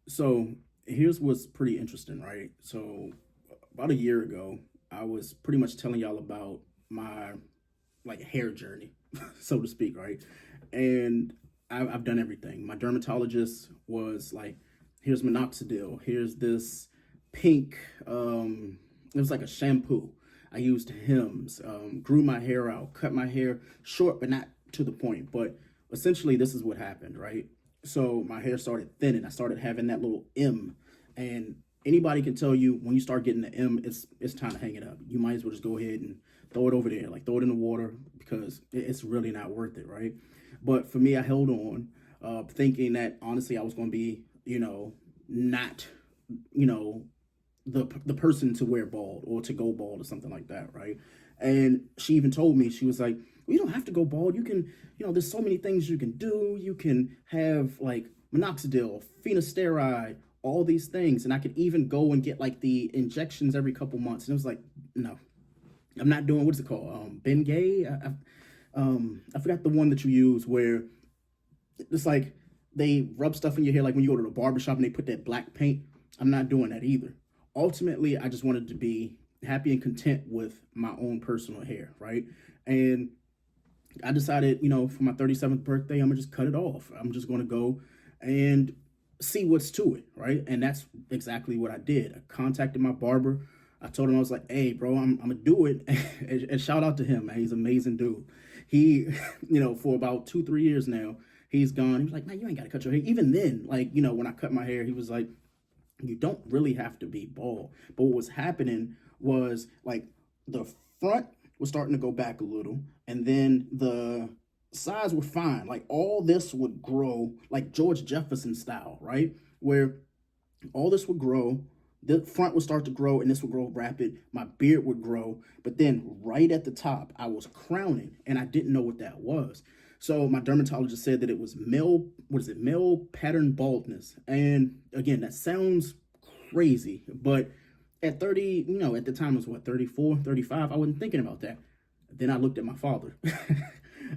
So here's what's pretty interesting, right? So about a year ago, I was pretty much telling y'all about my like hair journey, so to speak, right? And I've done everything. My dermatologist was like, "Here's minoxidil. Here's this pink. It was like a shampoo. I used Hims. Grew my hair out, cut my hair short, but not to the point. But essentially, this is what happened, right? So my hair started thinning. I started having that little M, and anybody can tell you when you start getting the M, it's time to hang it up. You might as well just go ahead and throw it over there, like throw it in the water because it's really not worth it, right? But for me, I held on, thinking that honestly I was going to be, not, you know, the person to wear bald or to go bald or something like that, right? And she even told me, she was like, well, you don't have to go bald. You can, there's so many things you can do. You can have like minoxidil, finasteride, all these things, and I could even go and get like the injections every couple months. And it was like, no, I'm not doing what's it called, Bengay. I forgot the one that you use where it's like they rub stuff in your hair, like when you go to the barbershop and they put that black paint. I'm not doing that either. Ultimately, I just wanted to be happy and content with my own personal hair, right? And I decided, for my 37th birthday, I'm gonna just cut it off. I'm just gonna go and see what's to it, right? And that's exactly what I did. I contacted my barber. I told him, I was like, hey, bro, I'm gonna do it. And shout out to him, man. He's an amazing dude. He, for about 2, 3 years now, he's gone. He was like, man, you ain't gotta cut your hair. Even then, like, when I cut my hair, he was like, you don't really have to be bald. But what was happening was like the front was starting to go back a little, and then the sides were fine. Like all this would grow like George Jefferson style, right? Where all this would grow, the front would start to grow, and this would grow rapid. My beard would grow, but then right at the top, I was crowning, and I didn't know what that was. So my dermatologist said that it was male, what is it, male pattern baldness. And again, that sounds crazy, but at 30, at the time I was what, 34, 35, I wasn't thinking about that. Then I looked at my father.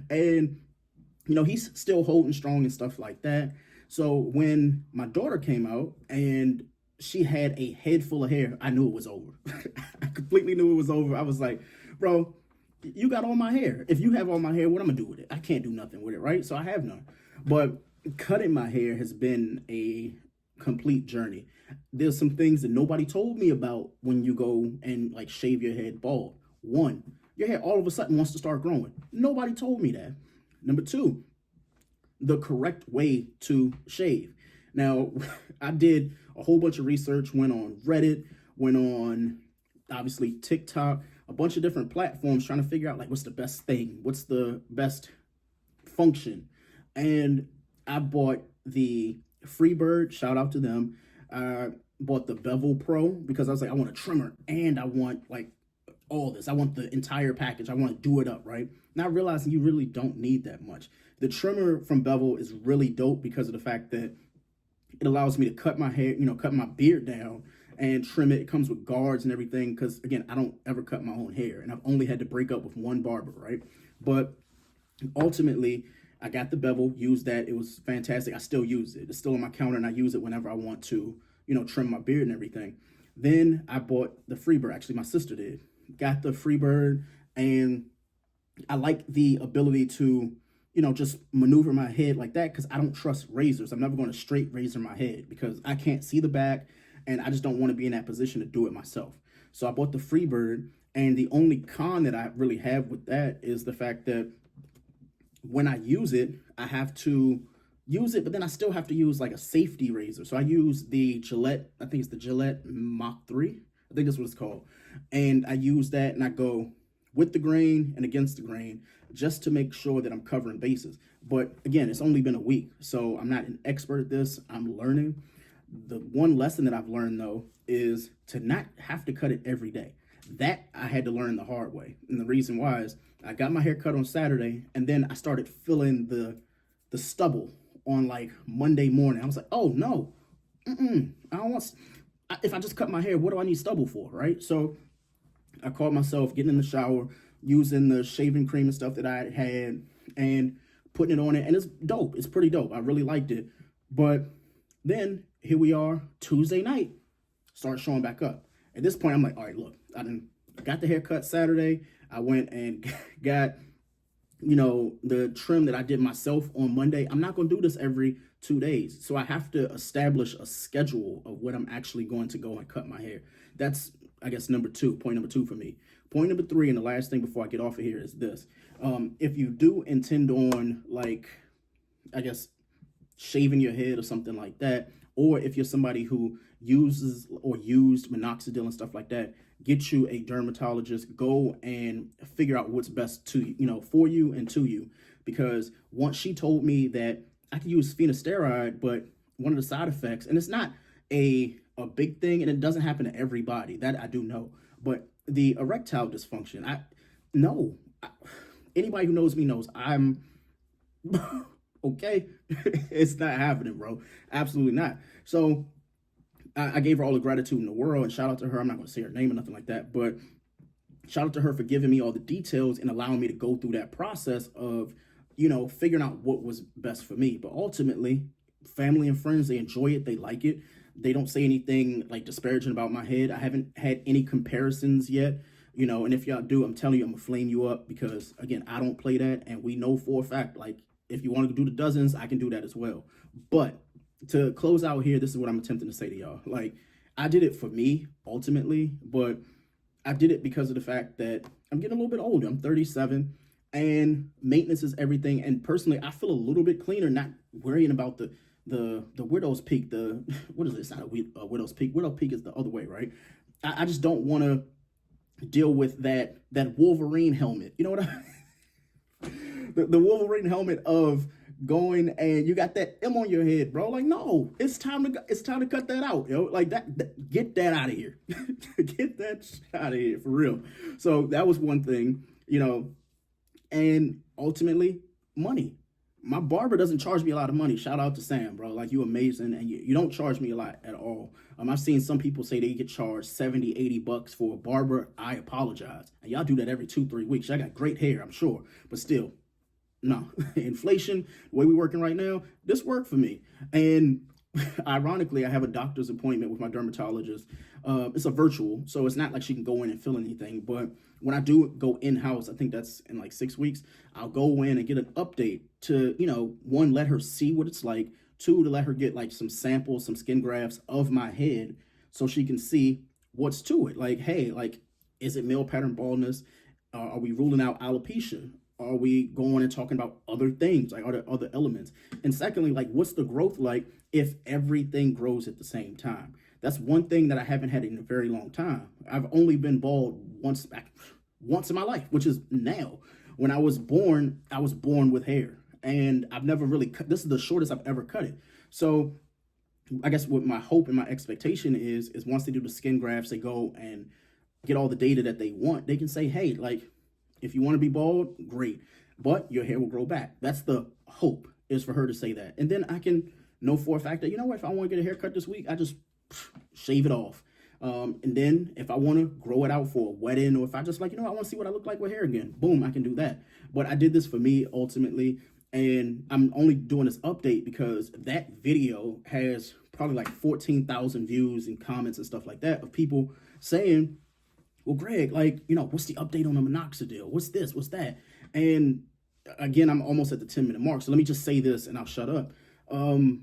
And he's still holding strong and stuff like that. So when my daughter came out and she had a head full of hair, I knew it was over. I completely knew it was over. I was like, bro, you got all my hair. If you have all my hair, what I'm gonna do with it? I can't do nothing with it, right? So I have none. But cutting my hair has been a complete journey. There's some things that nobody told me about when you go and like shave your head bald. One, your hair all of a sudden wants to start growing. Nobody told me that. Number two, the correct way to shave. Now, I did a whole bunch of research, went on Reddit, went on obviously TikTok, a bunch of different platforms trying to figure out like what's the best thing, what's the best function. And I bought the Freebird, shout out to them. I bought the Bevel Pro because I was like, I want a trimmer and I want like all this. I want the entire package. I want to do it up, right? Not realizing you really don't need that much. The trimmer from Bevel is really dope because of the fact that it allows me to cut my hair, cut my beard down and trim it. It comes with guards and everything because, again, I don't ever cut my own hair. And I've only had to break up with one barber, right? But ultimately, I got the Bevel, used that. It was fantastic. I still use it. It's still on my counter and I use it whenever I want to, trim my beard and everything. Then I bought the Freebird. Actually, my sister did. Got the Freebird, and I like the ability to, just maneuver my head like that because I don't trust razors. I'm never going to straight razor my head because I can't see the back and I just don't want to be in that position to do it myself. So I bought the Freebird, and the only con that I really have with that is the fact that when I use it, I have to use it, but then I still have to use like a safety razor. So I use the Gillette, I think it's the Gillette Mach 3. I think that's what it's called. And I use that and I go with the grain and against the grain just to make sure that I'm covering bases. But again, it's only been a week, so I'm not an expert at this. I'm learning. The one lesson that I've learned though is to not have to cut it every day. That I had to learn the hard way. And the reason why is I got my hair cut on Saturday and then I started feeling the stubble on like Monday morning. I was like, oh no, I don't want. If I just cut my hair, what do I need stubble for, right? So I caught myself getting in the shower, using the shaving cream and stuff that I had, and putting it on it, and it's dope. It's pretty dope. I really liked it, but then here we are, Tuesday night, start showing back up. At this point, I'm like, all right, look, I got the haircut Saturday. I went and got, the trim that I did myself on Monday. I'm not going to do this every 2 days. So I have to establish a schedule of when I'm actually going to go and cut my hair. That's, I guess, point number two for me. Point number three, and the last thing before I get off of here is this. If you do intend on, like, I guess, shaving your head or something like that, or if you're somebody who uses or used minoxidil and stuff like that, get you a dermatologist. Go and figure out what's best for you and to you. Because once she told me that I could use finasteride, but one of the side effects, and it's not a big thing, and it doesn't happen to everybody, that I do know, but the erectile dysfunction, anybody who knows me knows I'm okay. It's not happening, bro. Absolutely not. So I gave her all the gratitude in the world, and shout out to her. I'm not going to say her name or nothing like that, but shout out to her for giving me all the details and allowing me to go through that process of, figuring out what was best for me. But ultimately, family and friends, they enjoy it. They like it. They don't say anything like disparaging about my head. I haven't had any comparisons yet, and if y'all do, I'm telling you, I'm gonna flame you up, because again, I don't play that. And we know for a fact, like, if you want to do the dozens, I can do that as well. But to close out here, this is what I'm attempting to say to y'all. Like, I did it for me ultimately, but I did it because of the fact that I'm getting a little bit older. I'm 37, and maintenance is everything. And personally, I feel a little bit cleaner, not worrying about the widow's peak. What is it? It's not a widow's peak. Widow's peak is the other way, right? I just don't want to deal with that Wolverine helmet. You know what the Wolverine helmet of going and you got that M on your head, bro. Like, no, it's time to cut that out, like that get that out of here. Get that out of here, for real. So that was one thing, and ultimately, money. My barber doesn't charge me a lot of money. Shout out to Sam, bro. Like, you amazing, and you don't charge me a lot at all. I've seen some people say they get charged $70-$80 for a barber. I apologize. And y'all do that every 2-3 weeks. I got great hair, I'm sure, but still, no. Inflation, the way we're working right now, this worked for me. And ironically, I have a doctor's appointment with my dermatologist. It's a virtual, so it's not like she can go in and fill anything. But when I do go in-house, I think that's in like 6 weeks, I'll go in and get an update to, one, let her see what it's like. Two, to let her get like some samples, some skin grafts of my head, so she can see what's to it. Like, hey, like, is it male pattern baldness? Are we ruling out alopecia? Are we going and talking about other things, like other elements? And secondly, like, what's the growth like if everything grows at the same time? That's one thing that I haven't had in a very long time. I've only been bald once in my life, which is now. When I was born with hair, and I've never really cut. This is the shortest I've ever cut it. So I guess what my hope and my expectation is once they do the skin grafts, they go and get all the data that they want, they can say, hey, like, if you want to be bald, great, but your hair will grow back. That's the hope, is for her to say that. And then I can know for a fact that, if I want to get a haircut this week, I just shave it off. And then if I want to grow it out for a wedding, or if I just I want to see what I look like with hair again, boom, I can do that. But I did this for me ultimately. And I'm only doing this update because that video has probably like 14,000 views and comments and stuff like that of people saying, well, Greg, like, what's the update on the minoxidil? What's this? What's that? And again, I'm almost at the 10-minute mark. So let me just say this and I'll shut up. The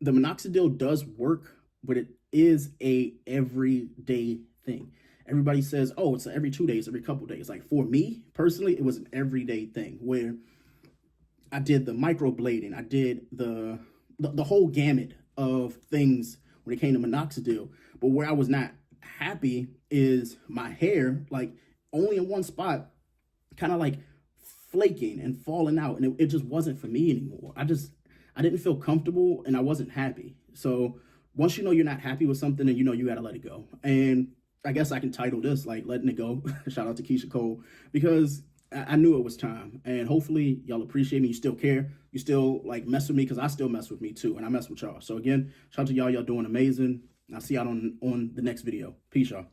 minoxidil does work, but it is a everyday thing. Everybody says, oh, it's every 2 days, every couple days. Like, for me personally, it was an everyday thing where I did the microblading. I did the whole gamut of things when it came to minoxidil. But where I was not happy is my hair, like, only in one spot, kind of like flaking and falling out. And it just wasn't for me anymore. I didn't feel comfortable, and I wasn't happy. So once you're not happy with something, and you got to let it go. And I guess I can title this, like, letting it go. Shout out to Keisha Cole, because I knew it was time, and hopefully y'all appreciate me. You still care. You still like mess with me, because I still mess with me too, and I mess with y'all. So again, shout out to y'all. Y'all doing amazing. I'll see y'all on the next video. Peace, y'all.